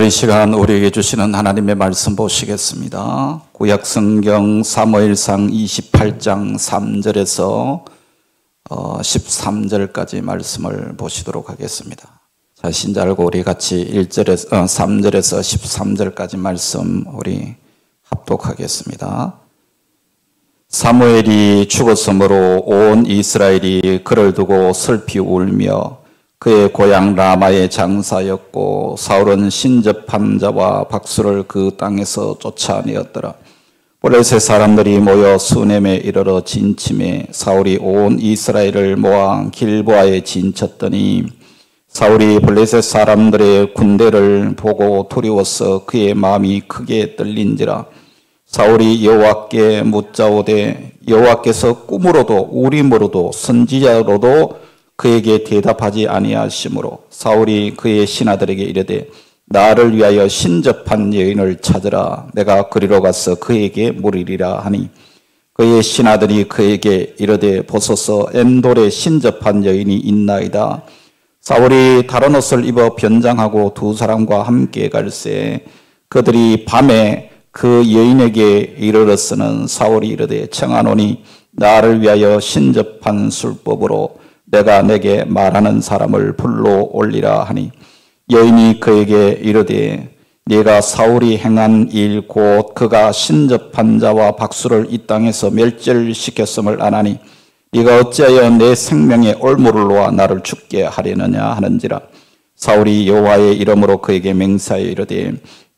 오늘 이 시간 우리에게 주시는 하나님의 말씀 보시겠습니다. 구약성경 사무엘상 28장 3절에서 13절까지 말씀을 보시도록 하겠습니다. 자, 신자 알고 우리 같이 3절에서 13절까지 말씀 우리 합독하겠습니다. 사무엘이 죽었으므로 온 이스라엘이 그를 두고 슬피 울며 그의 고향 라마의 장사였고 사울은 신접한 자와 박수를 그 땅에서 쫓아내었더라. 블레셋 사람들이 모여 수넴에 이르러 진침해 사울이 온 이스라엘을 모아 길보아에 진쳤더니 사울이 블레셋 사람들의 군대를 보고 두려워서 그의 마음이 크게 떨린지라. 사울이 여호와께 묻자오되 여호와께서 꿈으로도 우림으로도 선지자로도 그에게 대답하지 아니하시므로 사울이 그의 신하들에게 이르되 나를 위하여 신접한 여인을 찾으라. 내가 그리로 가서 그에게 물으리라 하니 그의 신하들이 그에게 이르되 보소서 엔돌에 신접한 여인이 있나이다. 사울이 다른 옷을 입어 변장하고 두 사람과 함께 갈새 그들이 밤에 그 여인에게 이르렀으는 사울이 이르되 청하노니 나를 위하여 신접한 술법으로 내가 내게 말하는 사람을 불러 올리라 하니 여인이 그에게 이르되 네가 사울이 행한 일 곧 그가 신접한 자와 박수를 이 땅에서 멸절시켰음을 아나니 네가 어찌하여 내 생명의 올무를 놓아 나를 죽게 하려느냐 하는지라. 사울이 여호와의 이름으로 그에게 맹세하여 이르되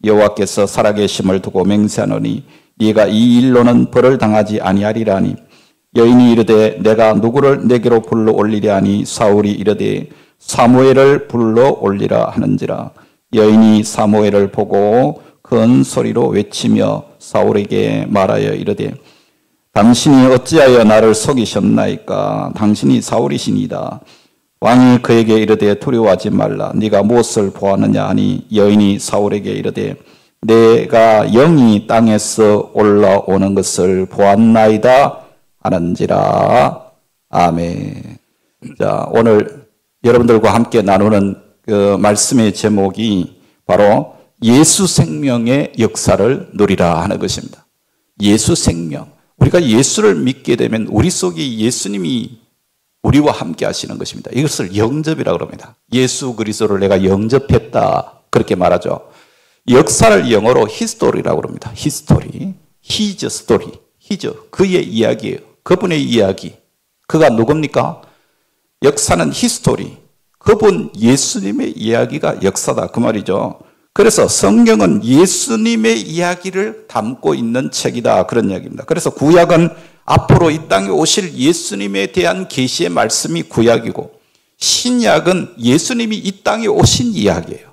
여호와께서 살아계심을 두고 맹세하노니 네가 이 일로는 벌을 당하지 아니하리라니. 여인이 이르되 내가 누구를 내게로 불러 올리랴 하니 사울이 이르되 사무엘을 불러 올리라 하는지라. 여인이 사무엘을 보고 큰 소리로 외치며 사울에게 말하여 이르되 당신이 어찌하여 나를 속이셨나이까. 당신이 사울이시니이다. 왕이 그에게 이르되 두려워하지 말라. 네가 무엇을 보았느냐 하니 여인이 사울에게 이르되 내가 영이 땅에서 올라오는 것을 보았나이다 하는지라. 아멘. 자, 오늘 여러분들과 함께 나누는 그 말씀의 제목이 바로 예수 생명의 역사를 누리라 하는 것입니다. 예수 생명. 우리가 예수를 믿게 되면 우리 속에 예수님이 우리와 함께 하시는 것입니다. 이것을 영접이라고 합니다. 예수 그리스도를 내가 영접했다 그렇게 말하죠. 역사를 영어로 히스토리라고 합니다. 히스토리. His story. His. 그의 이야기예요. 그분의 이야기. 그가 누굽니까? 역사는 히스토리. 그분 예수님의 이야기가 역사다 그 말이죠. 그래서 성경은 예수님의 이야기를 담고 있는 책이다 그런 이야기입니다. 그래서 구약은 앞으로 이 땅에 오실 예수님에 대한 계시의 말씀이 구약이고 신약은 예수님이 이 땅에 오신 이야기예요.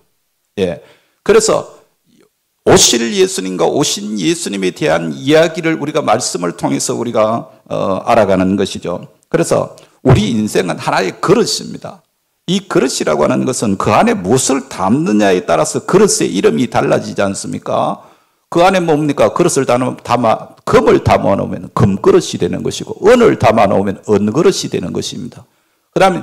예. 그래서 오실 예수님과 오신 예수님에 대한 이야기를 우리가 말씀을 통해서 우리가 알아가는 것이죠. 그래서 우리 인생은 하나의 그릇입니다. 이 그릇이라고 하는 것은 그 안에 무엇을 담느냐에 따라서 그릇의 이름이 달라지지 않습니까? 그 안에 뭡니까? 그릇을 금을 담아 놓으면 금그릇이 되는 것이고 은을 담아 놓으면 은그릇이 되는 것입니다. 그 다음에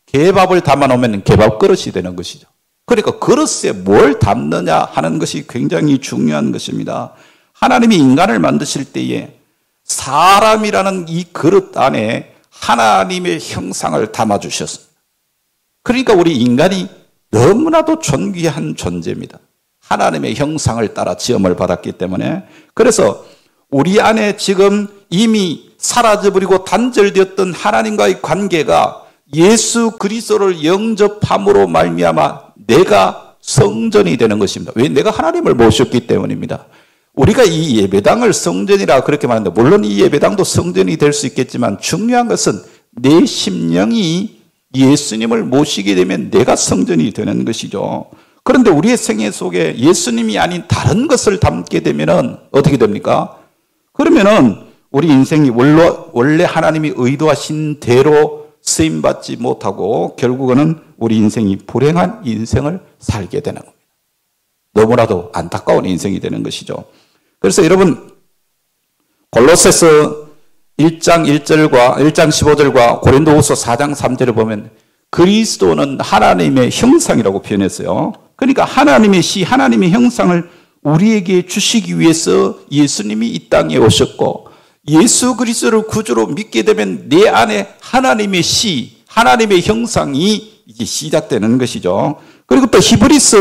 개밥을 담아 놓으면 개밥그릇이 되는 것이죠. 그러니까 그릇에 뭘 담느냐 하는 것이 굉장히 중요한 것입니다. 하나님이 인간을 만드실 때에 사람이라는 이 그릇 안에 하나님의 형상을 담아주셨습니다. 그러니까 우리 인간이 너무나도 존귀한 존재입니다. 하나님의 형상을 따라 지음을 받았기 때문에. 그래서 우리 안에 지금 이미 사라져버리고 단절되었던 하나님과의 관계가 예수 그리스도를 영접함으로 말미암아 내가 성전이 되는 것입니다. 왜? 내가 하나님을 모셨기 때문입니다. 우리가 이 예배당을 성전이라 그렇게 말하는데 물론 이 예배당도 성전이 될 수 있겠지만 중요한 것은 내 심령이 예수님을 모시게 되면 내가 성전이 되는 것이죠. 그런데 우리의 생애 속에 예수님이 아닌 다른 것을 담게 되면은 어떻게 됩니까? 그러면은 우리 인생이 원래 하나님이 의도하신 대로 쓰임받지 못하고 결국은 우리 인생이 불행한 인생을 살게 되는 겁니다. 너무나도 안타까운 인생이 되는 것이죠. 그래서 여러분 골로새서 1장 1절과 1장 15절과 고린도후서 4장 3절을 보면 그리스도는 하나님의 형상이라고 표현했어요. 그러니까 하나님의 시, 하나님의 형상을 우리에게 주시기 위해서 예수님이 이 땅에 오셨고, 예수 그리스도를 구주로 믿게 되면 내 안에 하나님의 시, 하나님의 형상이 이제 시작되는 것이죠. 그리고 또 히브리서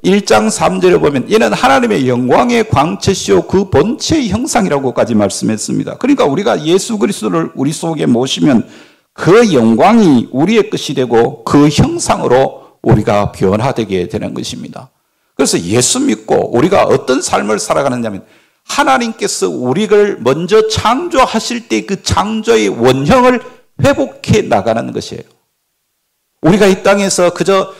1장 3절에 보면 이는 하나님의 영광의 광채시요 그 본체의 형상이라고까지 말씀했습니다. 그러니까 우리가 예수 그리스도를 우리 속에 모시면 그 영광이 우리의 것이 되고 그 형상으로 우리가 변화되게 되는 것입니다. 그래서 예수 믿고 우리가 어떤 삶을 살아가느냐면 하나님께서 우리를 먼저 창조하실 때 그 창조의 원형을 회복해 나가는 것이에요. 우리가 이 땅에서 그저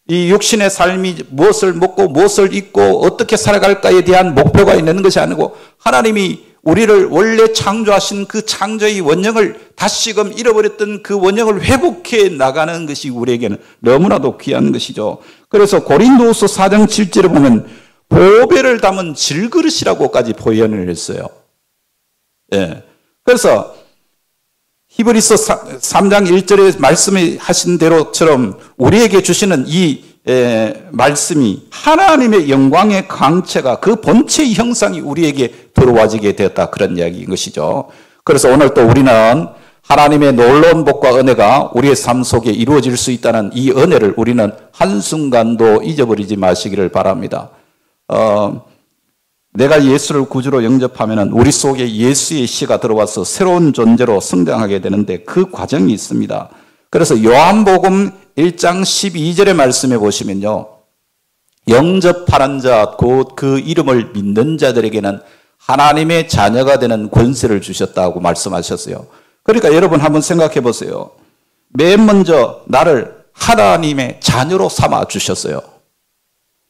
이 육신의 삶이 무엇을 먹고 무엇을 입고 어떻게 살아갈까에 대한 목표가 있는 것이 아니고 하나님이 우리를 원래 창조하신 그 창조의 원형을 다시금 잃어버렸던 그 원형을 회복해 나가는 것이 우리에게는 너무나도 귀한 것이죠. 그래서 고린도후서 4장 7절에 보면 보배를 담은 질그릇이라고까지 표현을 했어요. 예. 그래서 히브리서 3장 1절에 말씀하신 대로처럼 우리에게 주시는 이 말씀이 하나님의 영광의 광채가 그 본체의 형상이 우리에게 들어와지게 되었다, 그런 이야기인 것이죠. 그래서 오늘 또 우리는 하나님의 놀라운 복과 은혜가 우리의 삶 속에 이루어질 수 있다는 이 은혜를 우리는 한순간도 잊어버리지 마시기를 바랍니다. 내가 예수를 구주로 영접하면 우리 속에 예수의 씨가 들어와서 새로운 존재로 성장하게 되는데 그 과정이 있습니다. 그래서 요한복음 1장 12절의 말씀에 보시면요, 영접하는 자 곧 그 이름을 믿는 자들에게는 하나님의 자녀가 되는 권세를 주셨다고 말씀하셨어요. 그러니까 여러분 한번 생각해 보세요. 맨 먼저 나를 하나님의 자녀로 삼아 주셨어요.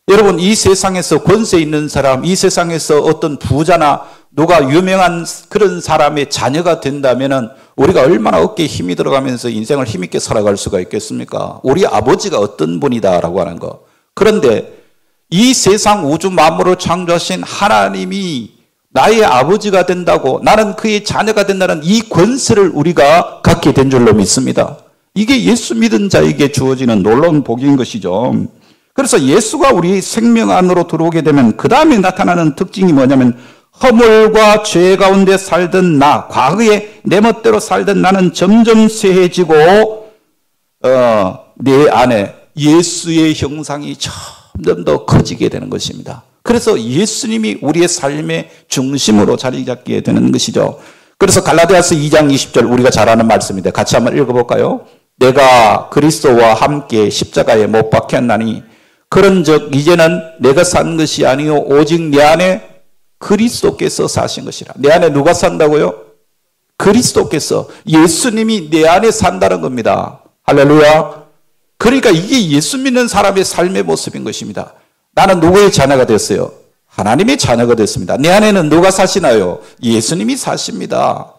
여러분, 이 세상에서 권세 있는 사람, 이 세상에서 어떤 부자나 누가 유명한 그런 사람의 자녀가 된다면 우리가 얼마나 어깨에 힘이 들어가면서 인생을 힘있게 살아갈 수가 있겠습니까? 우리 아버지가 어떤 분이다라고 하는 거. 그런데 이 세상 우주 만물을 창조하신 하나님이 나의 아버지가 된다고, 나는 그의 자녀가 된다는 이 권세를 우리가 갖게 된 줄로 믿습니다. 이게 예수 믿은 자에게 주어지는 놀라운 복인 것이죠. 그래서 예수가 우리 생명 안으로 들어오게 되면 그 다음에 나타나는 특징이 뭐냐면 허물과 죄 가운데 살던 나, 과거에 내 멋대로 살던 나는 점점 쇠해지고 내 안에 예수의 형상이 점점 더 커지게 되는 것입니다. 그래서 예수님이 우리의 삶의 중심으로 자리 잡게 되는 것이죠. 그래서 갈라디아서 2장 20절 우리가 잘 아는 말씀인데 같이 한번 읽어볼까요? 내가 그리스도와 함께 십자가에 못 박혔나니 그런즉 이제는 내가 산 것이 아니요 오직 내 안에 그리스도께서 사신 것이라. 내 안에 누가 산다고요? 그리스도께서, 예수님이 내 안에 산다는 겁니다. 할렐루야. 그러니까 이게 예수 믿는 사람의 삶의 모습인 것입니다. 나는 누구의 자녀가 됐어요? 하나님의 자녀가 됐습니다. 내 안에는 누가 사시나요? 예수님이 사십니다.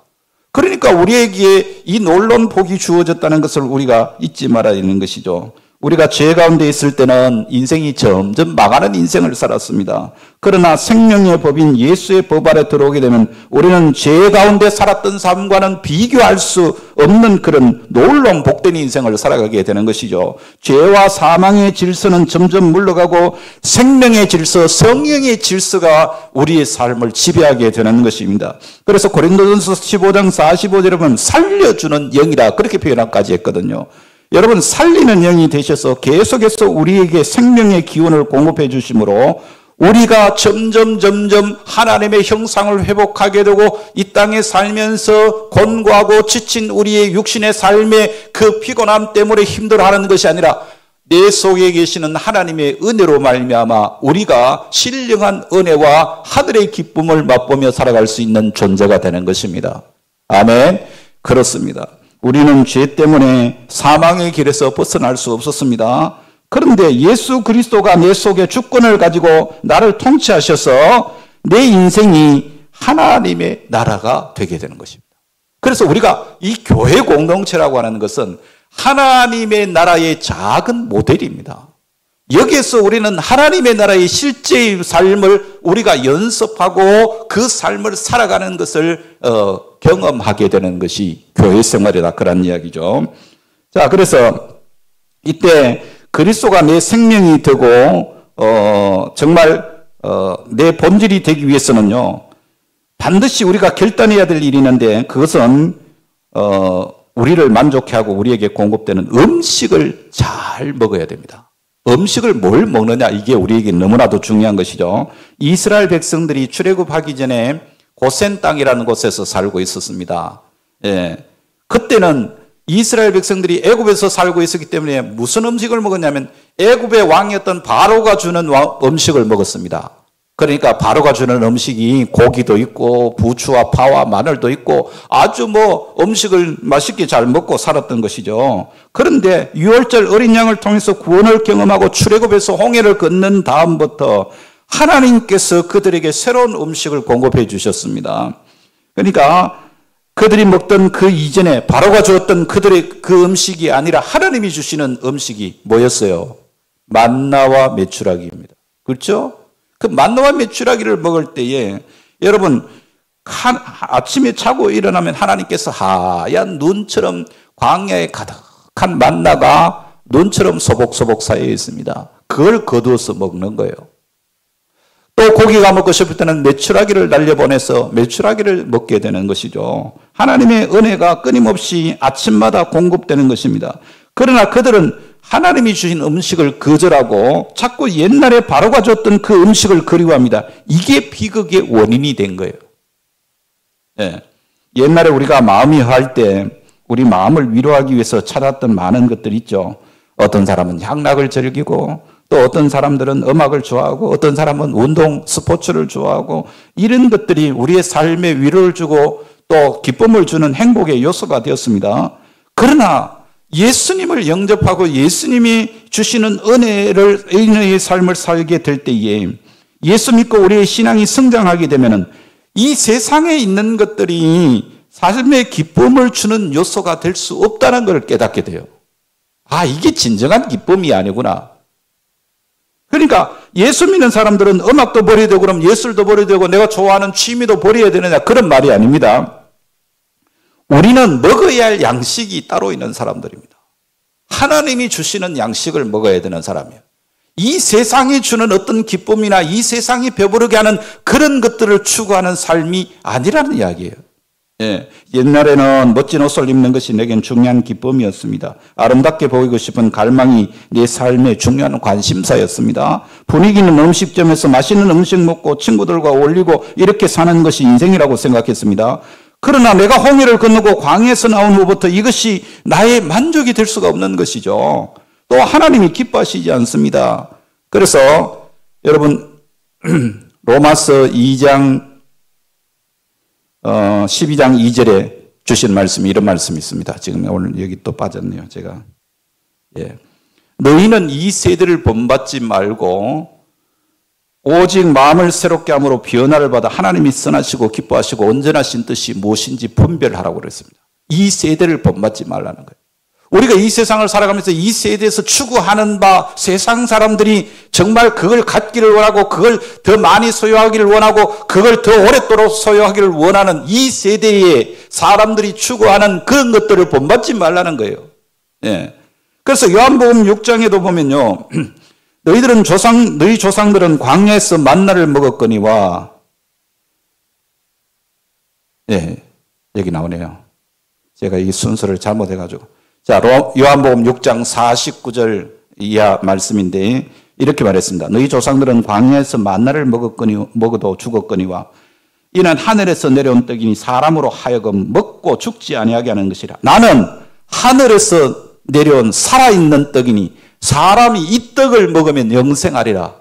그러니까 우리에게 이 놀라운 복이 주어졌다는 것을 우리가 잊지 말아야 하는 것이죠. 우리가 죄 가운데 있을 때는 인생이 점점 망하는 인생을 살았습니다. 그러나 생명의 법인 예수의 법 아래 들어오게 되면 우리는 죄 가운데 살았던 삶과는 비교할 수 없는 그런 놀라운 복된 인생을 살아가게 되는 것이죠. 죄와 사망의 질서는 점점 물러가고 생명의 질서, 성령의 질서가 우리의 삶을 지배하게 되는 것입니다. 그래서 고린도전서 15장 45절에 보면 살려주는 영이라 그렇게 표현까지 했거든요. 여러분, 살리는 영이 되셔서 계속해서 우리에게 생명의 기운을 공급해 주심으로 우리가 점점 하나님의 형상을 회복하게 되고 이 땅에 살면서 곤고하고 지친 우리의 육신의 삶의 그 피곤함 때문에 힘들어하는 것이 아니라 내 속에 계시는 하나님의 은혜로 말미암아 우리가 신령한 은혜와 하늘의 기쁨을 맛보며 살아갈 수 있는 존재가 되는 것입니다. 아멘. 그렇습니다. 우리는 죄 때문에 사망의 길에서 벗어날 수 없었습니다. 그런데 예수 그리스도가 내 속에 주권을 가지고 나를 통치하셔서 내 인생이 하나님의 나라가 되게 되는 것입니다. 그래서 우리가 이 교회 공동체라고 하는 것은 하나님의 나라의 작은 모델입니다. 여기에서 우리는 하나님의 나라의 실제의 삶을 우리가 연습하고 그 삶을 살아가는 것을 경험하게 되는 것이 교회 생활이다, 그런 이야기죠. 자, 그래서 이때 그리스도가 내 생명이 되고 정말 내 본질이 되기 위해서는요, 반드시 우리가 결단해야 될 일이 있는데, 그것은 우리를 만족해 하고 우리에게 공급되는 음식을 잘 먹어야 됩니다. 음식을 뭘 먹느냐, 이게 우리에게 너무나도 중요한 것이죠. 이스라엘 백성들이 출애굽하기 전에 고센 땅이라는 곳에서 살고 있었습니다. 예. 그때는 이스라엘 백성들이 애굽에서 살고 있었기 때문에 무슨 음식을 먹었냐면 애굽의 왕이었던 바로가 주는 음식을 먹었습니다. 그러니까 바로가 주는 음식이 고기도 있고 부추와 파와 마늘도 있고 아주 음식을 맛있게 잘 먹고 살았던 것이죠. 그런데 유월절 어린 양을 통해서 구원을 경험하고 출애굽에서 홍해를 건넌 다음부터 하나님께서 그들에게 새로운 음식을 공급해 주셨습니다. 그러니까 그들이 먹던 그 이전에 바로가 주었던 그들의 그 음식이 아니라 하나님이 주시는 음식이 뭐였어요? 만나와 메추라기입니다. 그렇죠? 그 만나와 메추라기를 먹을 때에 여러분 아침에 자고 일어나면 하나님께서 하얀 눈처럼 광야에 가득한 만나가 눈처럼 소복소복 쌓여 있습니다. 그걸 거두어서 먹는 거예요. 또 고기가 먹고 싶을 때는 메추라기를 날려보내서 메추라기를 먹게 되는 것이죠. 하나님의 은혜가 끊임없이 아침마다 공급되는 것입니다. 그러나 그들은 하나님이 주신 음식을 거절하고 자꾸 옛날에 바로가 줬던 그 음식을 그리워합니다. 이게 비극의 원인이 된 거예요. 예. 옛날에 우리가 마음이 허할 때 우리 마음을 위로하기 위해서 찾았던 많은 것들이 있죠. 어떤 사람은 향락을 즐기고 또 어떤 사람들은 음악을 좋아하고 어떤 사람은 운동, 스포츠를 좋아하고 이런 것들이 우리의 삶에 위로를 주고 또 기쁨을 주는 행복의 요소가 되었습니다. 그러나 예수님을 영접하고 예수님이 주시는 은혜의 삶을 살게 될 때에 예수 믿고 우리의 신앙이 성장하게 되면은 이 세상에 있는 것들이 삶의 기쁨을 주는 요소가 될 수 없다는 걸 깨닫게 돼요. 아, 이게 진정한 기쁨이 아니구나. 그러니까 예수 믿는 사람들은 음악도 버려야 되고 그럼 예술도 버려야 되고 내가 좋아하는 취미도 버려야 되느냐 그런 말이 아닙니다. 우리는 먹어야 할 양식이 따로 있는 사람들입니다. 하나님이 주시는 양식을 먹어야 되는 사람이에요. 이 세상이 주는 어떤 기쁨이나 이 세상이 배부르게 하는 그런 것들을 추구하는 삶이 아니라는 이야기예요. 예, 옛날에는 멋진 옷을 입는 것이 내겐 중요한 기쁨이었습니다. 아름답게 보이고 싶은 갈망이 내 삶의 중요한 관심사였습니다. 분위기 있는 음식점에서 맛있는 음식 먹고 친구들과 어울리고 이렇게 사는 것이 인생이라고 생각했습니다. 그러나 내가 홍해를 건너고 광야에서 나온 후부터 이것이 나의 만족이 될 수가 없는 것이죠. 또 하나님이 기뻐하시지 않습니다. 그래서 여러분 로마서 2장 12장 2절에 주신 말씀이 이런 말씀이 있습니다. 지금 오늘 여기 또 빠졌네요. 제가. 예. 너희는 이 세대를 본받지 말고 오직 마음을 새롭게 함으로 변화를 받아 하나님이 선하시고 기뻐하시고 온전하신 뜻이 무엇인지 분별하라고 그랬습니다. 이 세대를 본받지 말라는 거예요. 우리가 이 세상을 살아가면서 이 세대에서 추구하는 바 세상 사람들이 정말 그걸 갖기를 원하고 그걸 더 많이 소유하기를 원하고 그걸 더 오랫도록 소유하기를 원하는 이 세대의 사람들이 추구하는 그런 것들을 본받지 말라는 거예요. 예. 그래서 요한복음 6장에도 보면요. 너희 조상들은 광야에서 만나를 먹었거니와 예, 여기 나오네요. 제가 이 순서를 잘못해가지고 자, 요한복음 6장 49절 이하 말씀인데 이렇게 말했습니다. 너희 조상들은 광야에서 만나를 먹어도 죽었거니와 이는 하늘에서 내려온 떡이니 사람으로 하여금 먹고 죽지 아니하게 하는 것이라. 나는 하늘에서 내려온 살아있는 떡이니 사람이 이 떡을 먹으면 영생하리라.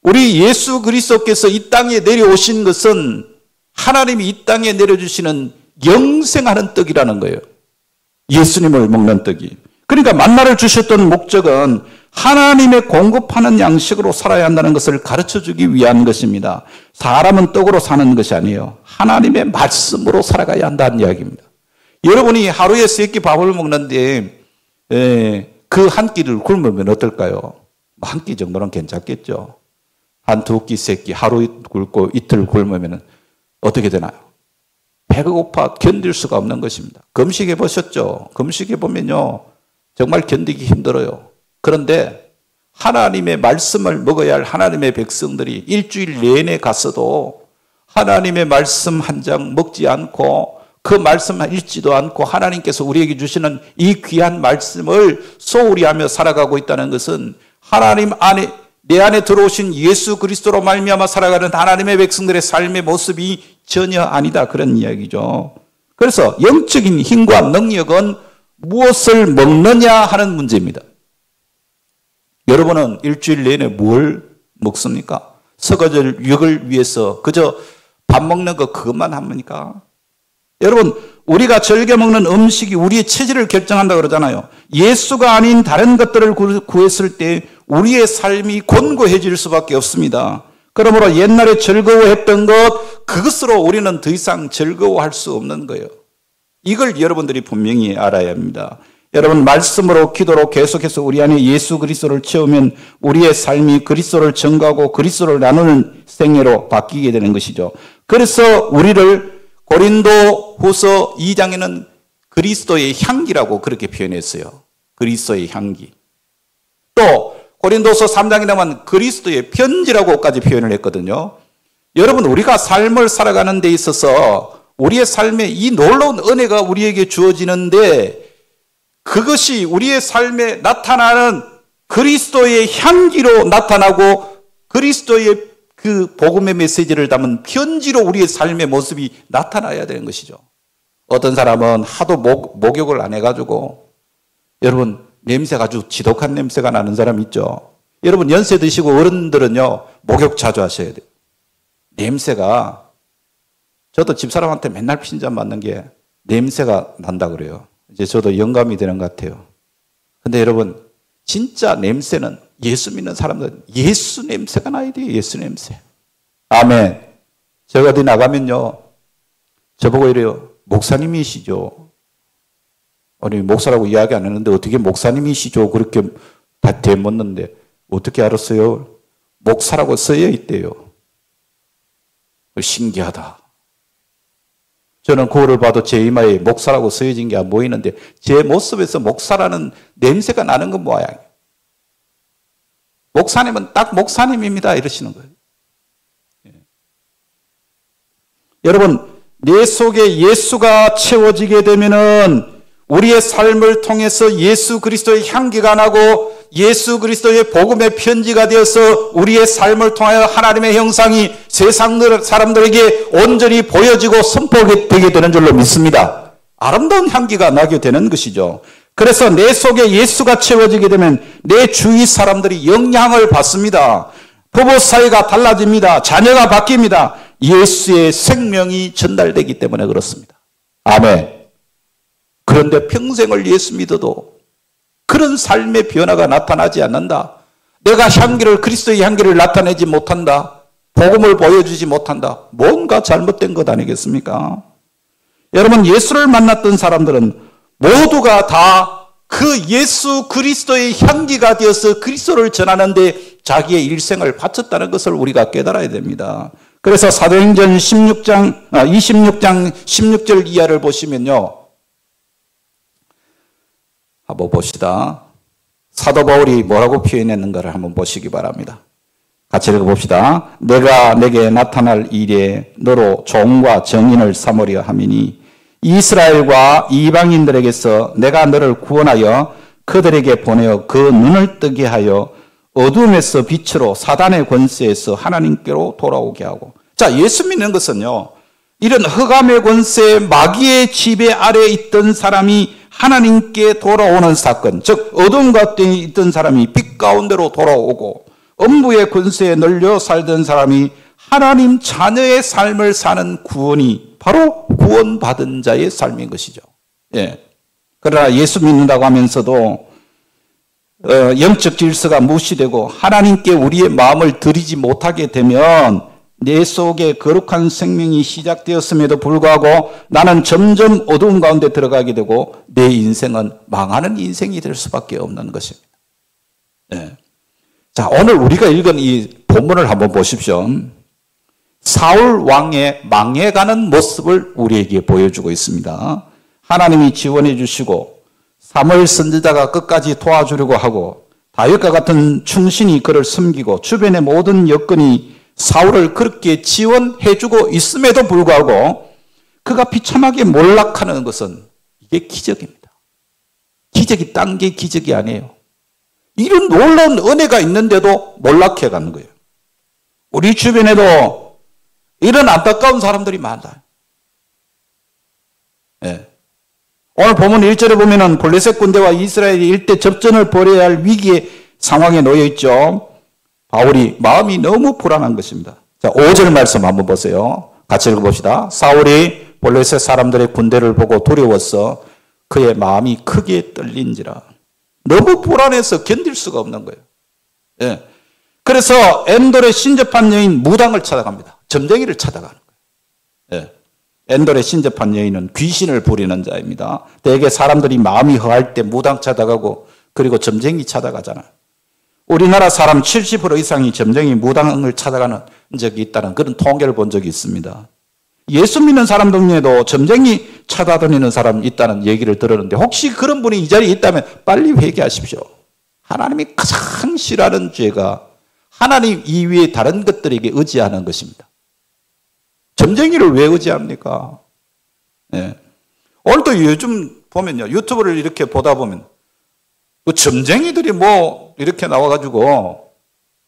우리 예수 그리스도께서 이 땅에 내려오신 것은 하나님이 이 땅에 내려주시는 영생하는 떡이라는 거예요. 예수님을 먹는 떡이. 그러니까 만나를 주셨던 목적은 하나님의 공급하는 양식으로 살아야 한다는 것을 가르쳐주기 위한 것입니다. 사람은 떡으로 사는 것이 아니에요. 하나님의 말씀으로 살아가야 한다는 이야기입니다. 여러분이 하루에 3끼 밥을 먹는데 그 한 끼를 굶으면 어떨까요? 한 끼 정도는 괜찮겠죠. 한 2끼, 3끼 하루 굶고 이틀 굶으면 어떻게 되나요? 배가 고파 견딜 수가 없는 것입니다. 금식해 보셨죠? 금식해 보면요. 정말 견디기 힘들어요. 그런데 하나님의 말씀을 먹어야 할 하나님의 백성들이 일주일 내내 갔어도 하나님의 말씀 한 장 먹지 않고 그 말씀 읽지도 않고 하나님께서 우리에게 주시는 이 귀한 말씀을 소홀히 하며 살아가고 있다는 것은 하나님 안에 내 안에 들어오신 예수 그리스도로 말미암아 살아가는 하나님의 백성들의 삶의 모습이 전혀 아니다, 그런 이야기죠. 그래서 영적인 힘과 능력은 무엇을 먹느냐 하는 문제입니다. 여러분은 일주일 내내 뭘 먹습니까? 서거절 육을 위해서 그저 밥 먹는 거 그것만 합니까? 여러분, 우리가 즐겨 먹는 음식이 우리의 체질을 결정한다 그러잖아요. 예수가 아닌 다른 것들을 구했을 때 우리의 삶이 곤고해질 수밖에 없습니다. 그러므로 옛날에 즐거워했던 것, 그것으로 우리는 더 이상 즐거워할 수 없는 거예요. 이걸 여러분들이 분명히 알아야 합니다. 여러분, 말씀으로 기도로 계속해서 우리 안에 예수 그리스도를 채우면 우리의 삶이 그리스도를 증거하고 그리스도를 나누는 생애로 바뀌게 되는 것이죠. 그래서 우리를 고린도 후서 2장에는 그리스도의 향기라고 그렇게 표현했어요. 그리스도의 향기. 또 고린도서 3장에 나오면 그리스도의 편지라고까지 표현을 했거든요. 여러분, 우리가 삶을 살아가는 데 있어서 우리의 삶에 이 놀라운 은혜가 우리에게 주어지는데 그것이 우리의 삶에 나타나는 그리스도의 향기로 나타나고 그리스도의 그 복음의 메시지를 담은 편지로 우리의 삶의 모습이 나타나야 되는 것이죠. 어떤 사람은 하도 목욕을 안 해가지고 여러분 냄새가 아주 지독한 냄새가 나는 사람 있죠. 여러분 연세 드시고 어른들은요 목욕 자주 하셔야 돼요. 냄새가 저도 집사람한테 맨날 핀잔 맞는 게 냄새가 난다 그래요. 이제 저도 영감이 되는 것 같아요. 근데 여러분 진짜 냄새는 예수 믿는 사람들은 예수 냄새가 나야 돼요. 예수 냄새. 아멘. 제가 어디 나가면요 저보고 이래요. 목사님이시죠? 아니 목사라고 이야기 안 했는데 어떻게 목사님이시죠? 그렇게 다 되묻는데 어떻게 알았어요? 목사라고 써여 있대요. 신기하다. 저는 거울을 봐도 제 이마에 목사라고 쓰여진 게 안 보이는데 제 모습에서 목사라는 냄새가 나는 건 뭐야? 목사님은 딱 목사님입니다. 이러시는 거예요. 예. 여러분, 내 속에 예수가 채워지게 되면은 우리의 삶을 통해서 예수 그리스도의 향기가 나고 예수 그리스도의 복음의 편지가 되어서 우리의 삶을 통하여 하나님의 형상이 세상 사람들에게 온전히 보여지고 선포되게 되는 줄로 믿습니다. 아름다운 향기가 나게 되는 것이죠. 그래서 내 속에 예수가 채워지게 되면 내 주위 사람들이 영향을 받습니다. 부부 사이가 달라집니다. 자녀가 바뀝니다. 예수의 생명이 전달되기 때문에 그렇습니다. 아멘. 그런데 평생을 예수 믿어도 그런 삶의 변화가 나타나지 않는다. 내가 향기를 그리스도의 향기를 나타내지 못한다. 복음을 보여주지 못한다. 뭔가 잘못된 것 아니겠습니까? 여러분 예수를 만났던 사람들은 모두가 다 그 예수 그리스도의 향기가 되어서 그리스도를 전하는데 자기의 일생을 바쳤다는 것을 우리가 깨달아야 됩니다. 그래서 사도행전 26장 16절 이하를 보시면요. 한번 봅시다. 사도 바울이 뭐라고 표현했는가를 한번 보시기 바랍니다. 같이 읽어봅시다. 내가 내게 나타날 일에 너로 종과 정인을 삼으려 함이니 이스라엘과 이방인들에게서 내가 너를 구원하여 그들에게 보내어 그 눈을 뜨게 하여 어둠에서 빛으로 사단의 권세에서 하나님께로 돌아오게 하고. 자, 예수 믿는 것은요. 이런 흑암의 권세, 마귀의 지배 아래에 있던 사람이 하나님께 돌아오는 사건, 즉 어둠 가운데 있던 사람이 빛 가운데로 돌아오고 음부의 권세에 널려 살던 사람이 하나님 자녀의 삶을 사는 구원이 바로 구원받은 자의 삶인 것이죠. 예. 그러나 예수 믿는다고 하면서도 영적 질서가 무시되고 하나님께 우리의 마음을 드리지 못하게 되면 내 속에 거룩한 생명이 시작되었음에도 불구하고 나는 점점 어두운 가운데 들어가게 되고 내 인생은 망하는 인생이 될 수밖에 없는 것입니다. 예. 자, 오늘 우리가 읽은 이 본문을 한번 보십시오. 사울 왕의 망해가는 모습을 우리에게 보여주고 있습니다. 하나님이 지원해 주시고 사무엘 선지자가 끝까지 도와주려고 하고 다윗과 같은 충신이 그를 섬기고 주변의 모든 여건이 사울을 그렇게 지원해주고 있음에도 불구하고 그가 비참하게 몰락하는 것은 이게 기적입니다. 기적이 딴 게 기적이 아니에요. 이런 놀라운 은혜가 있는데도 몰락해가는 거예요. 우리 주변에도 이런 안타까운 사람들이 많다. 예. 오늘 본문 1절에 보면은 블레셋 군대와 이스라엘이 일대 접전을 벌여야 할 위기의 상황에 놓여 있죠. 바울이 마음이 너무 불안한 것입니다. 자, 5절 말씀 한번 보세요. 같이 읽어봅시다. 사울이 블레셋 사람들의 군대를 보고 두려워서 그의 마음이 크게 떨린지라. 너무 불안해서 견딜 수가 없는 거예요. 예. 그래서 엔돌의 신접한 여인 무당을 찾아갑니다. 점쟁이를 찾아가는 거예요. 예. 엔돌의 신접한 여인은 귀신을 부리는 자입니다. 대개 사람들이 마음이 허할 때 무당 찾아가고 그리고 점쟁이 찾아가잖아요. 우리나라 사람 70% 이상이 점쟁이 무당을 찾아가는 적이 있다는 그런 통계를 본 적이 있습니다. 예수 믿는 사람들 중에도 점쟁이 찾아다니는 사람이 있다는 얘기를 들었는데 혹시 그런 분이 이 자리에 있다면 빨리 회개하십시오. 하나님이 가장 싫어하는 죄가 하나님 이외에 다른 것들에게 의지하는 것입니다. 점쟁이를 왜 의지합니까? 네. 오늘도 요즘 보면요. 유튜브를 이렇게 보다 보면 그 점쟁이들이 뭐 이렇게 나와가지고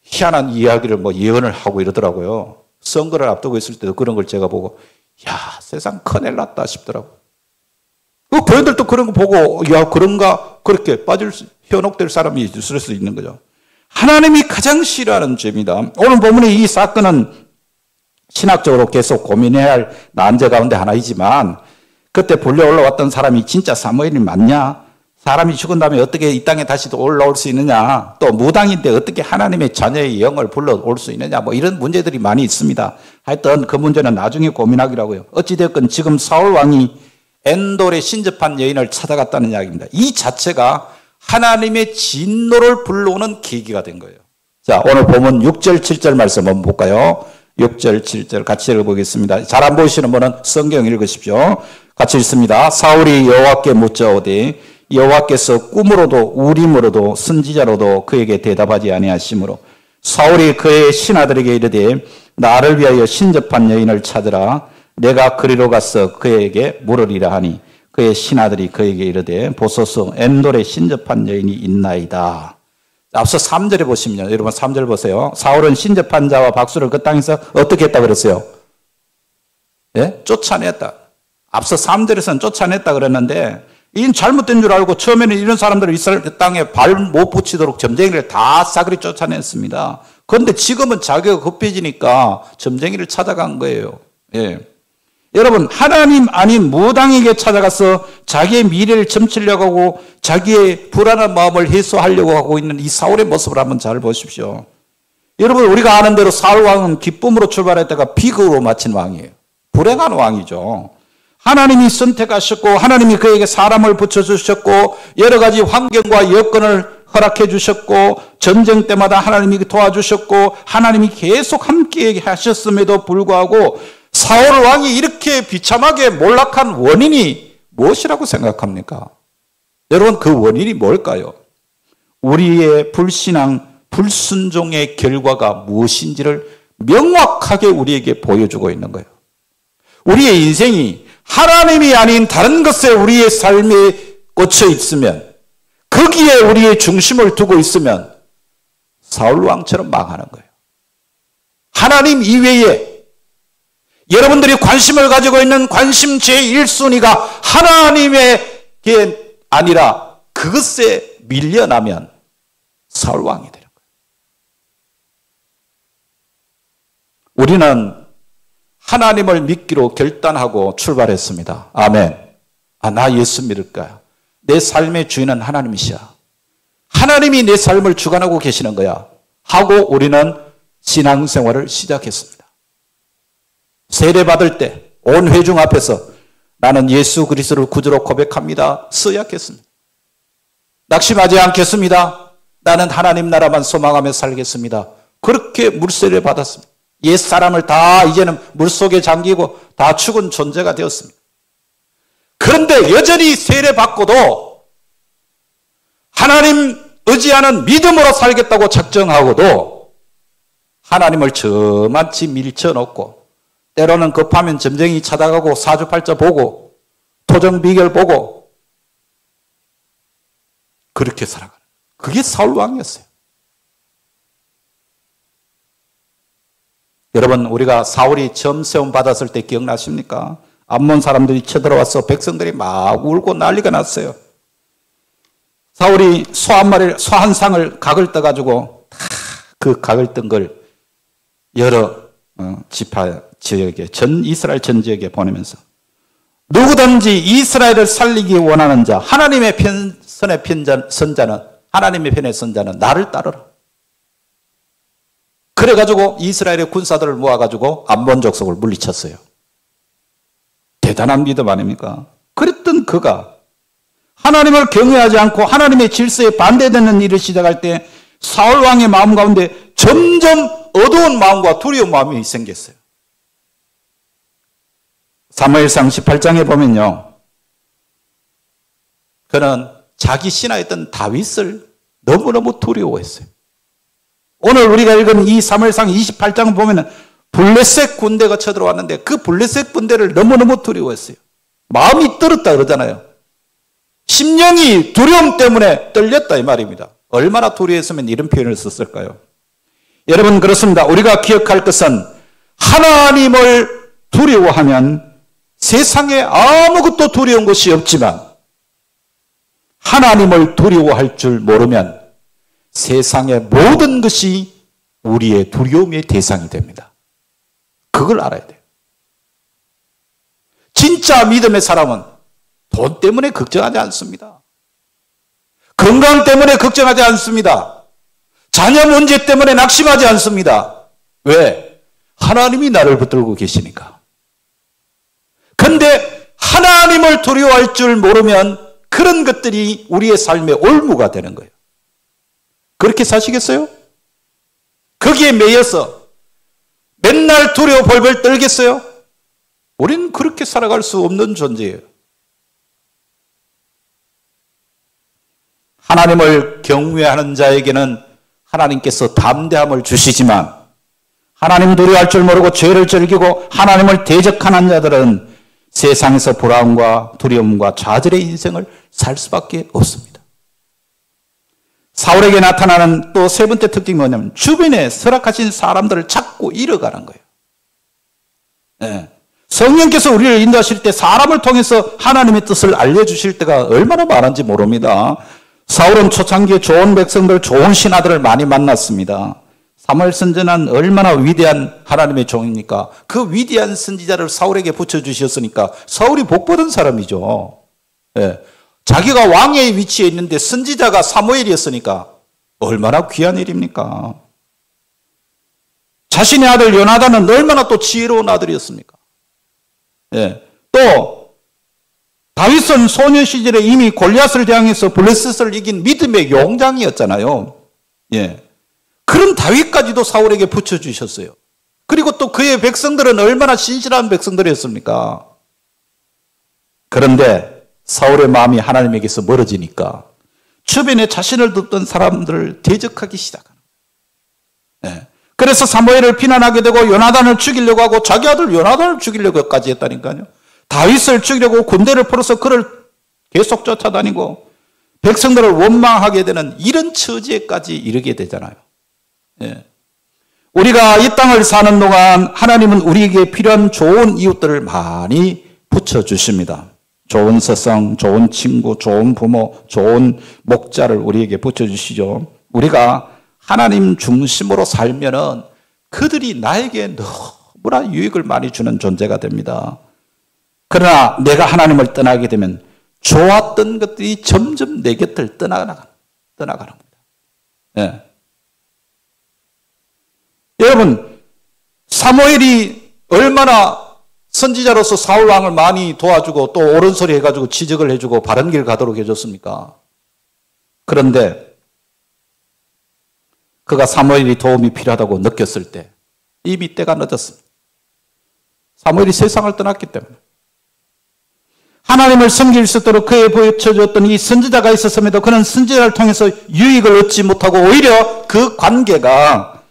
희한한 이야기를 뭐 예언을 하고 이러더라고요. 선거를 앞두고 있을 때도 그런 걸 제가 보고 야 세상 큰일 났다 싶더라고요. 그 교인들도 그런 거 보고 야 그런가 그렇게 현혹될 사람이 있을 수 있는 거죠. 하나님이 가장 싫어하는 죄입니다. 오늘 본문의 이 사건은 신학적으로 계속 고민해야 할 난제 가운데 하나이지만 그때 불려 올라왔던 사람이 진짜 사무엘이 맞냐? 사람이 죽은 다음에 어떻게 이 땅에 다시 올라올 수 있느냐? 또 무당인데 어떻게 하나님의 자녀의 영을 불러올 수 있느냐? 뭐 이런 문제들이 많이 있습니다. 하여튼 그 문제는 나중에 고민하기라고요. 어찌됐건 지금 사울 왕이 엔돌에 신접한 여인을 찾아갔다는 이야기입니다. 이 자체가 하나님의 진노를 불러오는 계기가 된 거예요. 자, 오늘 보면 6절, 7절 말씀 한번 볼까요? 6절, 7절 같이 읽어보겠습니다. 잘 안 보이시는 분은 성경 읽으십시오. 같이 읽습니다. 사울이 여호와께 묻자오되 여호와께서 꿈으로도 우림으로도 선지자로도 그에게 대답하지 아니하시므로 사울이 그의 신하들에게 이르되 나를 위하여 신접한 여인을 찾으라. 내가 그리로 가서 그에게 물으리라 하니 그의 신하들이 그에게 이르되 보소서 엔돌에 신접한 여인이 있나이다. 앞서 3절에 보시면 여러분 3절 보세요. 사울은 신접한 자와 박수를 그 땅에서 어떻게 했다 그랬어요? 예? 쫓아냈다. 앞서 3절에서는 쫓아냈다 그랬는데 이건 잘못된 줄 알고 처음에는 이런 사람들을 이스라엘 땅에 발 못 붙이도록 점쟁이를 다 싸그리 쫓아냈습니다. 그런데 지금은 자기가 급해지니까 점쟁이를 찾아간 거예요. 예. 여러분 하나님 아닌 무당에게 찾아가서 자기의 미래를 점치려고 하고 자기의 불안한 마음을 해소하려고 하고 있는 이 사울의 모습을 한번 잘 보십시오. 여러분 우리가 아는 대로 사울 왕은 기쁨으로 출발했다가 비극으로 마친 왕이에요. 불행한 왕이죠. 하나님이 선택하셨고 하나님이 그에게 사람을 붙여주셨고 여러 가지 환경과 여건을 허락해 주셨고 전쟁 때마다 하나님이 도와주셨고 하나님이 계속 함께 하셨음에도 불구하고 사울 왕이 이렇게 비참하게 몰락한 원인이 무엇이라고 생각합니까? 여러분 그 원인이 뭘까요? 우리의 불신앙, 불순종의 결과가 무엇인지를 명확하게 우리에게 보여주고 있는 거예요. 우리의 인생이 하나님이 아닌 다른 것에 우리의 삶에 꽂혀 있으면 거기에 우리의 중심을 두고 있으면 사울 왕처럼 망하는 거예요. 하나님 이외에 여러분들이 관심을 가지고 있는 관심 제1순위가 하나님에게 아니라 그것에 밀려나면 사울 왕이 되는 거예요. 우리는 하나님을 믿기로 결단하고 출발했습니다. 아멘. 나 예수 믿을까? 내 삶의 주인은 하나님이시야. 하나님이 내 삶을 주관하고 계시는 거야. 하고 우리는 신앙생활을 시작했습니다. 세례받을 때 온 회중 앞에서 나는 예수 그리스도를 구주로 고백합니다. 서약했습니다. 낙심하지 않겠습니다. 나는 하나님 나라만 소망하며 살겠습니다. 그렇게 물세례를 받았습니다. 옛사람을 다 이제는 물속에 잠기고 다 죽은 존재가 되었습니다. 그런데 여전히 세례받고도 하나님 의지하는 믿음으로 살겠다고 작정하고도 하나님을 저만치 밀쳐놓고 때로는 급하면 점쟁이 찾아가고 사주팔자 보고 토정비결 보고 그렇게 살아가는 그게 사울왕이었어요. 여러분 우리가 사울이 처음 세움 받았을 때 기억나십니까? 암몬 사람들이 쳐들어와서 백성들이 막 울고 난리가 났어요. 사울이 소 한 상을 각을 떠가지고 그 각을 뜬 걸 여러 지파 지역에 전 이스라엘 전 지역에 보내면서 누구든지 이스라엘을 살리기 원하는 자 하나님의 편선의 선자는 하나님의 편의 선자는 나를 따르라. 그래가지고 이스라엘의 군사들을 모아가지고 암몬 족속을 물리쳤어요. 대단한 믿음 아닙니까? 그랬던 그가 하나님을 경외하지 않고 하나님의 질서에 반대되는 일을 시작할 때 사울 왕의 마음 가운데 점점 어두운 마음과 두려운 마음이 생겼어요. 사무엘상 18장에 보면요. 그는 자기 신하였던 다윗을 너무너무 두려워했어요. 오늘 우리가 읽은 이 사무엘상 28장을 보면 블레셋 군대가 쳐들어왔는데 그 블레셋 군대를 너무너무 두려워했어요. 마음이 떨었다 그러잖아요. 심령이 두려움 때문에 떨렸다 이 말입니다. 얼마나 두려웠으면 이런 표현을 썼을까요? 여러분 그렇습니다. 우리가 기억할 것은 하나님을 두려워하면 세상에 아무것도 두려운 것이 없지만 하나님을 두려워할 줄 모르면 세상의 모든 것이 우리의 두려움의 대상이 됩니다. 그걸 알아야 돼요. 진짜 믿음의 사람은 돈 때문에 걱정하지 않습니다. 건강 때문에 걱정하지 않습니다. 자녀 문제 때문에 낙심하지 않습니다. 왜? 하나님이 나를 붙들고 계시니까. 그런데 하나님을 두려워할 줄 모르면 그런 것들이 우리의 삶의 올무가 되는 거예요. 그렇게 사시겠어요? 거기에 매여서 맨날 두려워 벌벌 떨겠어요? 우리는 그렇게 살아갈 수 없는 존재예요. 하나님을 경외하는 자에게는 하나님께서 담대함을 주시지만 하나님 두려워할 줄 모르고 죄를 즐기고 하나님을 대적하는 자들은 세상에서 불안과 두려움과 좌절의 인생을 살 수밖에 없습니다. 사울에게 나타나는 또 세 번째 특징이 뭐냐면 주변에 설악하신 사람들을 찾고 잃어가는 거예요. 네. 성령께서 우리를 인도하실 때 사람을 통해서 하나님의 뜻을 알려주실 때가 얼마나 많은지 모릅니다. 사울은 초창기에 좋은 백성들, 좋은 신하들을 많이 만났습니다. 사무엘 선지자는 얼마나 위대한 하나님의 종입니까? 그 위대한 선지자를 사울에게 붙여주셨으니까 사울이 복받은 사람이죠. 네. 자기가 왕의 위치에 있는데 선지자가 사무엘이었으니까 얼마나 귀한 일입니까? 자신의 아들 요나단은 얼마나 또 지혜로운 아들이었습니까? 예. 또 다윗은 소년 시절에 이미 골리앗을 대항해서 블레셋을 이긴 믿음의 용장이었잖아요. 예. 그런 다윗까지도 사울에게 붙여주셨어요. 그리고 또 그의 백성들은 얼마나 신실한 백성들이었습니까? 그런데 사울의 마음이 하나님에게서 멀어지니까 주변에 자신을 돕던 사람들을 대적하기 시작하는 거예요. 예. 그래서 사무엘을 비난하게 되고 요나단을 죽이려고 하고 자기 아들 요나단을 죽이려고까지 했다니까요. 다윗을 죽이려고 군대를 풀어서 그를 계속 쫓아다니고 백성들을 원망하게 되는 이런 처지에까지 이르게 되잖아요. 예. 우리가 이 땅을 사는 동안 하나님은 우리에게 필요한 좋은 이웃들을 많이 붙여주십니다. 좋은 스승, 좋은 친구, 좋은 부모, 좋은 목자를 우리에게 붙여주시죠. 우리가 하나님 중심으로 살면은 그들이 나에게 너무나 유익을 많이 주는 존재가 됩니다. 그러나 내가 하나님을 떠나게 되면 좋았던 것들이 점점 내 곁을 떠나가는 겁니다. 예. 여러분, 사무엘이 얼마나 선지자로서 사울 왕을 많이 도와주고 또 옳은 소리 해가지고 지적을 해주고 바른 길 가도록 해줬습니까? 그런데 그가 사무엘이 도움이 필요하다고 느꼈을 때 이미 때가 늦었습니다. 사무엘이 세상을 떠났기 때문에. 하나님을 섬길 수 있도록 그에 보여주었던 이 선지자가 있었음에도 그는 선지자를 통해서 유익을 얻지 못하고 오히려 그 관계가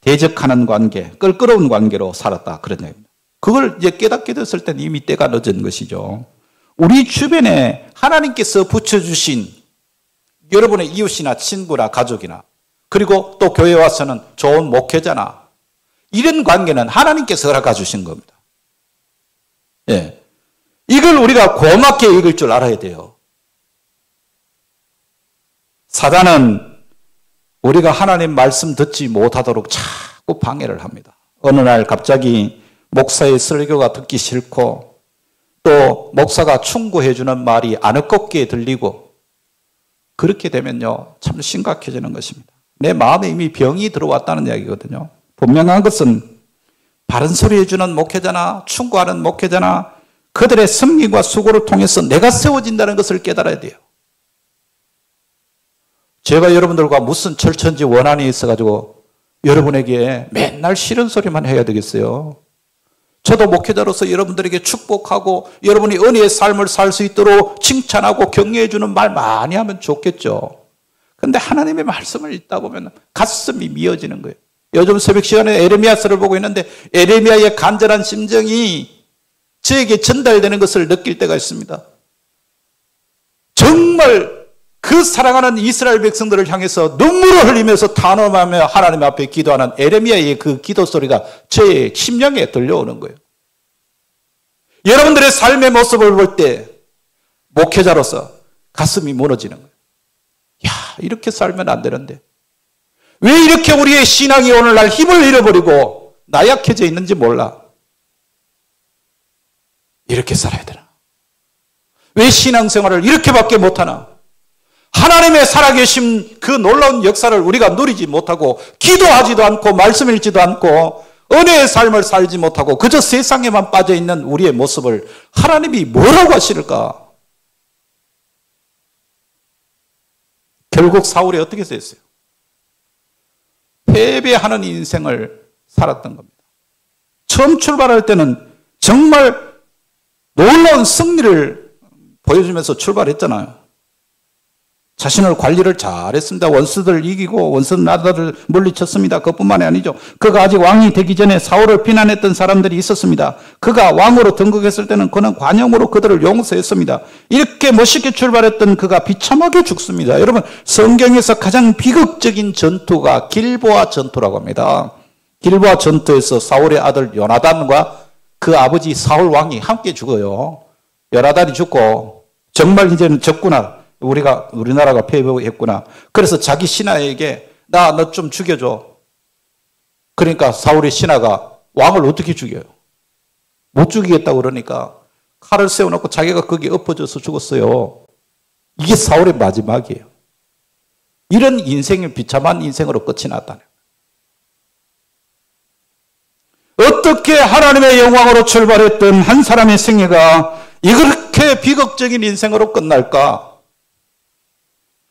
대적하는 관계, 껄끄러운 관계로 살았다. 그런 얘기입니다. 그걸 이제 깨닫게 됐을 때는 이미 때가 늦은 것이죠. 우리 주변에 하나님께서 붙여주신 여러분의 이웃이나 친구나 가족이나 그리고 또 교회 와서는 좋은 목회자나 이런 관계는 하나님께서 허락해 주신 겁니다. 예. 이걸 우리가 고맙게 읽을 줄 알아야 돼요. 사단은 우리가 하나님 말씀 듣지 못하도록 자꾸 방해를 합니다. 어느 날 갑자기 목사의 설교가 듣기 싫고 또 목사가 충고해 주는 말이 아늑겁게 들리고 그렇게 되면요 참 심각해지는 것입니다. 내 마음에 이미 병이 들어왔다는 이야기거든요. 분명한 것은 바른 소리 해주는 목회자나 충고하는 목회자나 그들의 섬김과 수고를 통해서 내가 세워진다는 것을 깨달아야 돼요. 제가 여러분들과 무슨 철천지 원한이 있어가지고 여러분에게 맨날 싫은 소리만 해야 되겠어요. 저도 목회자로서 여러분들에게 축복하고 여러분이 은혜의 삶을 살 수 있도록 칭찬하고 격려해 주는 말 많이 하면 좋겠죠. 그런데 하나님의 말씀을 읽다 보면 가슴이 미어지는 거예요. 요즘 새벽 시간에 에레미야서를 보고 있는데 에레미야의 간절한 심정이 저에게 전달되는 것을 느낄 때가 있습니다. 정말 그 사랑하는 이스라엘 백성들을 향해서 눈물을 흘리면서 탄원하며 하나님 앞에 기도하는 에레미야의 그 기도 소리가 저의 심령에 들려오는 거예요. 여러분들의 삶의 모습을 볼 때 목회자로서 가슴이 무너지는 거예요. 야, 이렇게 살면 안 되는데 왜 이렇게 우리의 신앙이 오늘날 힘을 잃어버리고 나약해져 있는지 몰라. 이렇게 살아야 되나? 왜 신앙생활을 이렇게밖에 못하나? 하나님의 살아계신 그 놀라운 역사를 우리가 누리지 못하고 기도하지도 않고 말씀 읽지도 않고 은혜의 삶을 살지 못하고 그저 세상에만 빠져있는 우리의 모습을 하나님이 뭐라고 하실까? 결국 사울이 어떻게 됐어요? 패배하는 인생을 살았던 겁니다. 처음 출발할 때는 정말 놀라운 승리를 보여주면서 출발했잖아요. 자신을 관리를 잘했습니다. 원수들을 이기고 원수 나라들을 물리쳤습니다. 그것뿐만이 아니죠. 그가 아직 왕이 되기 전에 사울을 비난했던 사람들이 있었습니다. 그가 왕으로 등극했을 때는 그는 관용으로 그들을 용서했습니다. 이렇게 멋있게 출발했던 그가 비참하게 죽습니다. 여러분, 성경에서 가장 비극적인 전투가 길보아 전투라고 합니다. 길보아 전투에서 사울의 아들 요나단과 그 아버지 사울 왕이 함께 죽어요. 요나단이 죽고 정말 이제는 적구나. 우리나라가 패배했구나. 그래서 자기 신하에게 너 좀 죽여줘. 그러니까 사울의 신하가 왕을 어떻게 죽여요? 못 죽이겠다고 그러니까 칼을 세워놓고 자기가 거기에 엎어져서 죽었어요. 이게 사울의 마지막이에요. 이런 인생이 비참한 인생으로 끝이 났다네. 어떻게 하나님의 영광으로 출발했던 한 사람의 생애가 이렇게 비극적인 인생으로 끝날까?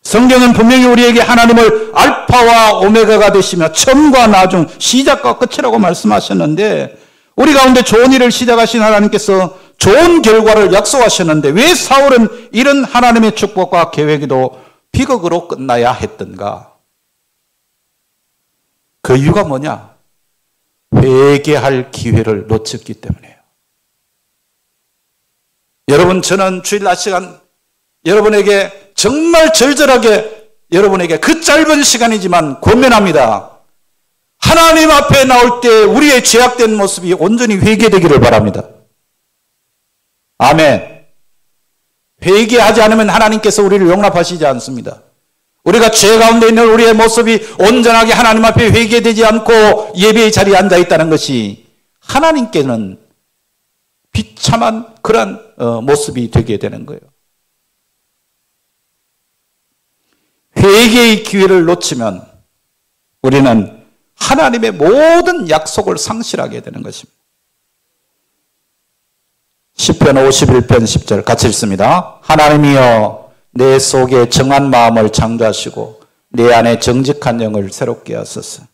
성경은 분명히 우리에게 하나님을 알파와 오메가가 되시며 처음과 나중, 시작과 끝이라고 말씀하셨는데 우리 가운데 좋은 일을 시작하신 하나님께서 좋은 결과를 약속하셨는데 왜 사울은 이런 하나님의 축복과 계획에도 비극으로 끝나야 했던가? 그 이유가 뭐냐? 회개할 기회를 놓쳤기 때문이에요. 여러분, 저는 주일 낮 시간 여러분에게 정말 절절하게 여러분에게 그 짧은 시간이지만 권면합니다. 하나님 앞에 나올 때 우리의 죄악된 모습이 온전히 회개되기를 바랍니다. 아멘. 회개하지 않으면 하나님께서 우리를 용납하시지 않습니다. 우리가 죄 가운데 있는 우리의 모습이 온전하게 하나님 앞에 회개되지 않고 예배의 자리에 앉아 있다는 것이 하나님께는 비참한 그런 모습이 되게 되는 거예요. 회개의 기회를 놓치면 우리는 하나님의 모든 약속을 상실하게 되는 것입니다. 시편 51편 10절 같이 읽습니다. 하나님이여 내 속에 정한 마음을 창조하시고 내 안에 정직한 영을 새롭게 하소서.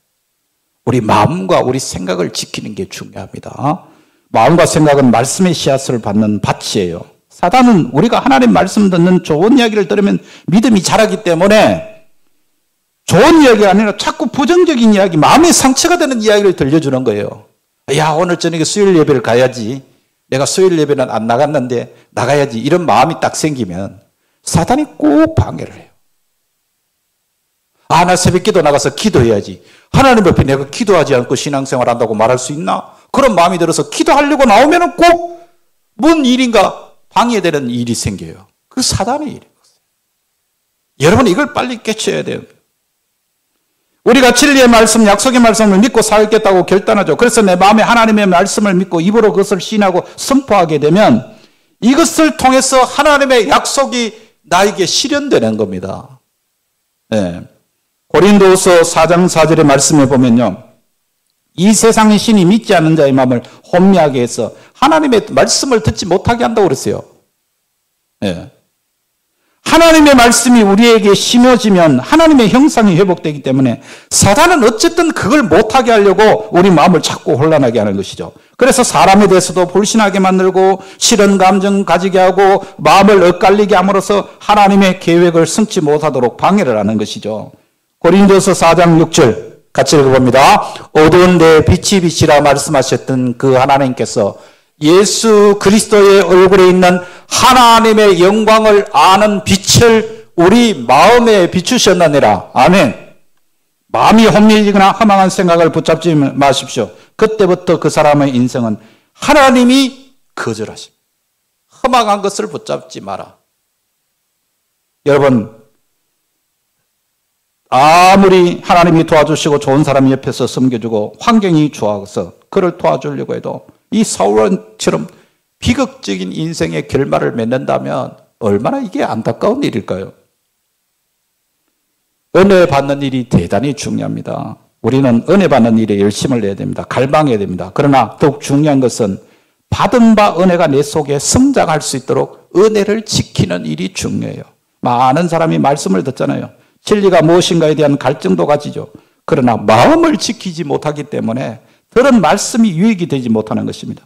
우리 마음과 우리 생각을 지키는 게 중요합니다. 마음과 생각은 말씀의 씨앗을 받는 밭이에요. 사단은 우리가 하나님 말씀 듣는 좋은 이야기를 들으면 믿음이 자라기 때문에 좋은 이야기가 아니라 자꾸 부정적인 이야기, 마음의 상처가 되는 이야기를 들려주는 거예요. 야, 오늘 저녁에 수요일 예배를 가야지. 내가 수요일 예배는 안 나갔는데 나가야지. 이런 마음이 딱 생기면 사단이 꼭 방해를 해요. 나 새벽기도 나가서 기도해야지. 하나님 앞에 내가 기도하지 않고 신앙생활 한다고 말할 수 있나? 그런 마음이 들어서 기도하려고 나오면 꼭 뭔 일인가 방해되는 일이 생겨요. 그 사단의 일이에요. 여러분 이걸 빨리 깨쳐야 돼요. 우리가 진리의 말씀, 약속의 말씀을 믿고 살겠다고 결단하죠. 그래서 내 마음에 하나님의 말씀을 믿고 입으로 그것을 신하고 선포하게 되면 이것을 통해서 하나님의 약속이 나에게 실현되는 겁니다. 네. 고린도후서 4장 4절의 말씀에 보면요. 이 세상의 신이 믿지 않는 자의 마음을 혼미하게 해서 하나님의 말씀을 듣지 못하게 한다고 그랬어요. 네. 하나님의 말씀이 우리에게 심어지면 하나님의 형상이 회복되기 때문에 사단은 어쨌든 그걸 못하게 하려고 우리 마음을 자꾸 혼란하게 하는 것이죠. 그래서 사람에 대해서도 불신하게 만들고 싫은 감정 가지게 하고 마음을 엇갈리게 함으로써 하나님의 계획을 성취 못하도록 방해를 하는 것이죠. 고린도서 4장 6절 같이 읽어봅니다. 어두운 데 빛이 빛이라 말씀하셨던 그 하나님께서 예수 그리스도의 얼굴에 있는 하나님의 영광을 아는 빛을 우리 마음에 비추셨느니라. 아멘. 마음이 혼미해지거나 허망한 생각을 붙잡지 마십시오. 그때부터 그 사람의 인생은 하나님이 거절하십니다. 허망한 것을 붙잡지 마라. 여러분, 아무리 하나님이 도와주시고 좋은 사람이 옆에서 섬겨주고 환경이 좋아서 그를 도와주려고 해도 이 사울처럼 비극적인 인생의 결말을 맺는다면 얼마나 이게 안타까운 일일까요? 은혜 받는 일이 대단히 중요합니다. 우리는 은혜 받는 일에 열심을 내야 됩니다. 갈망해야 됩니다. 그러나 더욱 중요한 것은 받은 바 은혜가 내 속에 성장할 수 있도록 은혜를 지키는 일이 중요해요. 많은 사람이 말씀을 듣잖아요. 진리가 무엇인가에 대한 갈증도 가지죠. 그러나 마음을 지키지 못하기 때문에 들은 말씀이 유익이 되지 못하는 것입니다.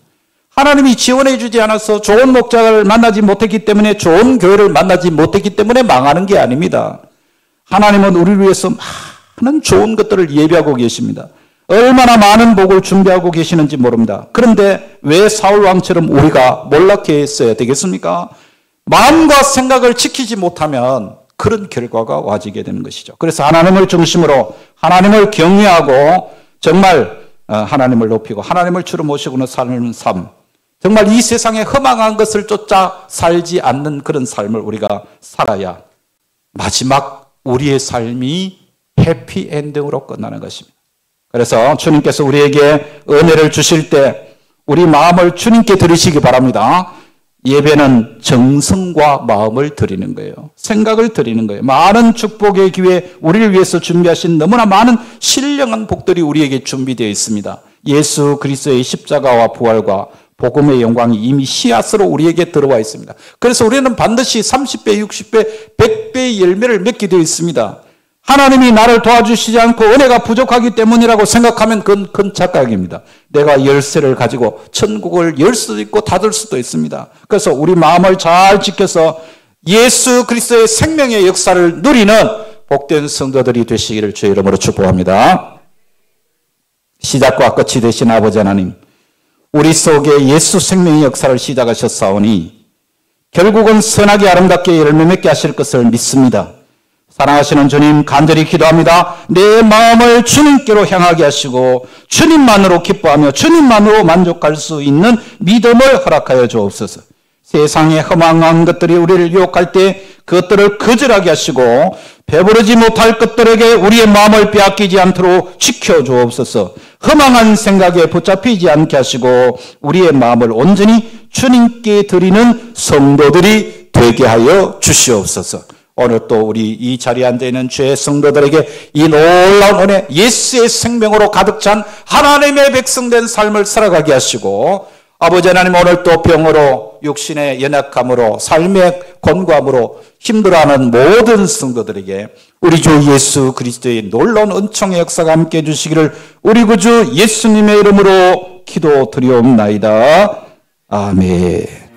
하나님이 지원해 주지 않아서 좋은 목자를 만나지 못했기 때문에 좋은 교회를 만나지 못했기 때문에 망하는 게 아닙니다. 하나님은 우리를 위해서 많은 좋은 것들을 예비하고 계십니다. 얼마나 많은 복을 준비하고 계시는지 모릅니다. 그런데 왜 사울왕처럼 우리가 몰락해 있어야 되겠습니까? 마음과 생각을 지키지 못하면 그런 결과가 와지게 되는 것이죠. 그래서 하나님을 중심으로 하나님을 경외하고 정말 하나님을 높이고 하나님을 주로 모시고는 사는 삶, 정말 이 세상에 허망한 것을 쫓아 살지 않는 그런 삶을 우리가 살아야 마지막 우리의 삶이 해피엔딩으로 끝나는 것입니다. 그래서 주님께서 우리에게 은혜를 주실 때 우리 마음을 주님께 드리시기 바랍니다. 예배는 정성과 마음을 드리는 거예요. 생각을 드리는 거예요. 많은 축복의 기회, 우리를 위해서 준비하신 너무나 많은 신령한 복들이 우리에게 준비되어 있습니다. 예수 그리스도의 십자가와 부활과 복음의 영광이 이미 씨앗으로 우리에게 들어와 있습니다. 그래서 우리는 반드시 30배, 60배, 100배의 열매를 맺게 되어 있습니다. 하나님이 나를 도와주시지 않고 은혜가 부족하기 때문이라고 생각하면 그건 큰 착각입니다. 내가 열쇠를 가지고 천국을 열 수도 있고 닫을 수도 있습니다. 그래서 우리 마음을 잘 지켜서 예수 그리스도의 생명의 역사를 누리는 복된 성도들이 되시기를 주의 이름으로 축복합니다. 시작과 끝이 되신 아버지 하나님, 우리 속에 예수 생명의 역사를 시작하셨사오니 결국은 선하게 아름답게 열매 맺게 하실 것을 믿습니다. 사랑하시는 주님, 간절히 기도합니다. 내 마음을 주님께로 향하게 하시고 주님만으로 기뻐하며 주님만으로 만족할 수 있는 믿음을 허락하여 주옵소서. 세상에 허망한 것들이 우리를 유혹할 때 그것들을 거절하게 하시고 배부르지 못할 것들에게 우리의 마음을 빼앗기지 않도록 지켜주옵소서. 허망한 생각에 붙잡히지 않게 하시고 우리의 마음을 온전히 주님께 드리는 성도들이 되게 하여 주시옵소서. 오늘 또 우리 이 자리에 앉아있는 주의 성도들에게 이 놀라운 은혜, 예수의 생명으로 가득 찬 하나님의 백성된 삶을 살아가게 하시고, 아버지 하나님, 오늘 또 병으로, 육신의 연약함으로, 삶의 곤고함으로 힘들어하는 모든 성도들에게 우리 주 예수 그리스도의 놀라운 은총의 역사가 함께해 주시기를 우리 구주 예수님의 이름으로 기도드리옵나이다. 아멘.